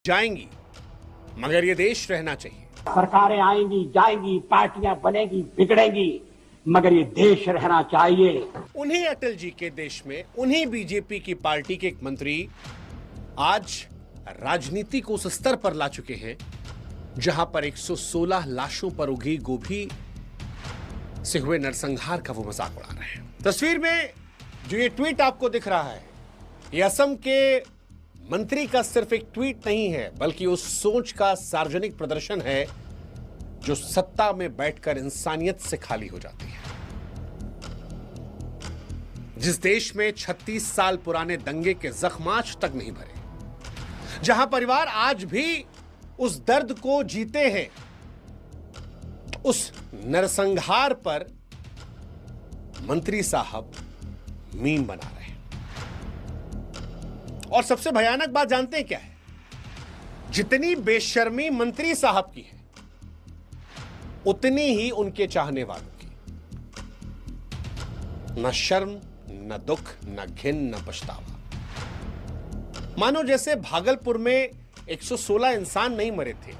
जाएंगी, मगर ये देश रहना चाहिए। सरकारें आएंगी जाएंगी, पार्टियां बनेगी बिगड़ेंगी, मगर ये देश रहना चाहिए। उन्हीं अटल जी के देश में, उन्हीं बीजेपी की पार्टी के एक मंत्री आज राजनीति को उस स्तर पर ला चुके हैं जहां पर 116 लाशों पर उगी गोभी से हुए नरसंहार का वो मजाक उड़ा रहे हैं। तस्वीर में जो ये ट्वीट आपको दिख रहा है, ये असम के मंत्री का सिर्फ एक ट्वीट नहीं है, बल्कि उस सोच का सार्वजनिक प्रदर्शन है जो सत्ता में बैठकर इंसानियत से खाली हो जाती है। जिस देश में 36 साल पुराने दंगे के जख्म आज तक नहीं भरे, जहां परिवार आज भी उस दर्द को जीते हैं, उस नरसंहार पर मंत्री साहब मीम बना रहे हैं। और सबसे भयानक बात जानते हैं क्या है? जितनी बेशर्मी मंत्री साहब की है, उतनी ही उनके चाहने वालों की। न शर्म, न दुख, न घिन, न पछतावा। मानो जैसे भागलपुर में 116 इंसान नहीं मरे थे,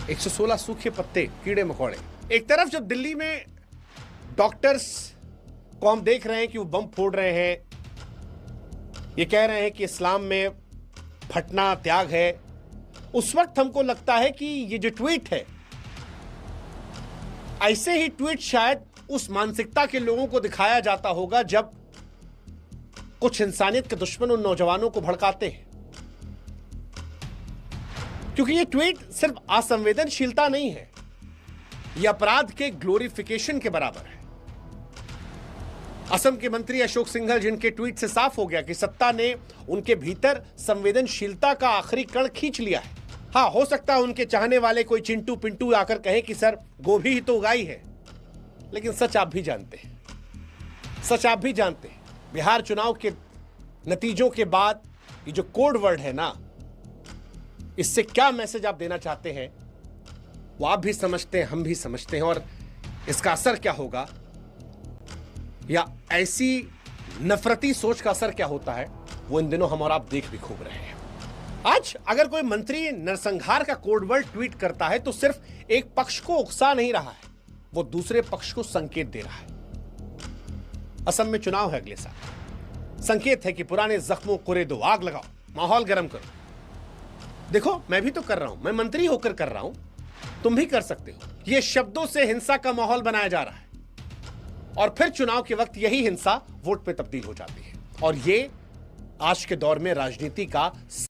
116 सूखे पत्ते, कीड़े मकोड़े। एक तरफ जब दिल्ली में डॉक्टर्स को हम देख रहे हैं कि वो बम फोड़ रहे हैं, ये कह रहे हैं कि इस्लाम में फटना त्याग है, उस वक्त हमको लगता है कि ये जो ट्वीट है, ऐसे ही ट्वीट शायद उस मानसिकता के लोगों को दिखाया जाता होगा जब कुछ इंसानियत के दुश्मन उन नौजवानों को भड़काते हैं। क्योंकि ये ट्वीट सिर्फ असंवेदनशीलता नहीं है, यह अपराध के ग्लोरिफिकेशन के बराबर है। असम के मंत्री अशोक सिंघल, जिनके ट्वीट से साफ हो गया कि सत्ता ने उनके भीतर संवेदनशीलता का आखिरी कण खींच लिया है। हाँ, हो सकता है उनके चाहने वाले कोई चिंटू पिंटू आकर कहे कि सर गोभी ही तो उगाई है, लेकिन सच आप भी जानते हैं, सच आप भी जानते हैं। बिहार चुनाव के नतीजों के बाद ये जो कोड वर्ड है ना, इससे क्या मैसेज आप देना चाहते हैं वो आप भी समझते हैं, हम भी समझते हैं। और इसका असर क्या होगा, या ऐसी नफरती सोच का असर क्या होता है, वो इन दिनों हम और आप देख भी खूब रहे हैं। आज अगर कोई मंत्री नरसंहार का कोडवर्ड ट्वीट करता है तो सिर्फ एक पक्ष को उकसा नहीं रहा है, वो दूसरे पक्ष को संकेत दे रहा है। असम में चुनाव है अगले साल, संकेत है कि पुराने जख्मों को रेदो, आग लगाओ, माहौल गर्म करो। देखो, मैं भी तो कर रहा हूं, मैं मंत्री होकर कर रहा हूं, तुम भी कर सकते हो। यह शब्दों से हिंसा का माहौल बनाया जा रहा है और फिर चुनाव के वक्त यही हिंसा वोट पे तब्दील हो जाती है। और ये आज के दौर में राजनीति का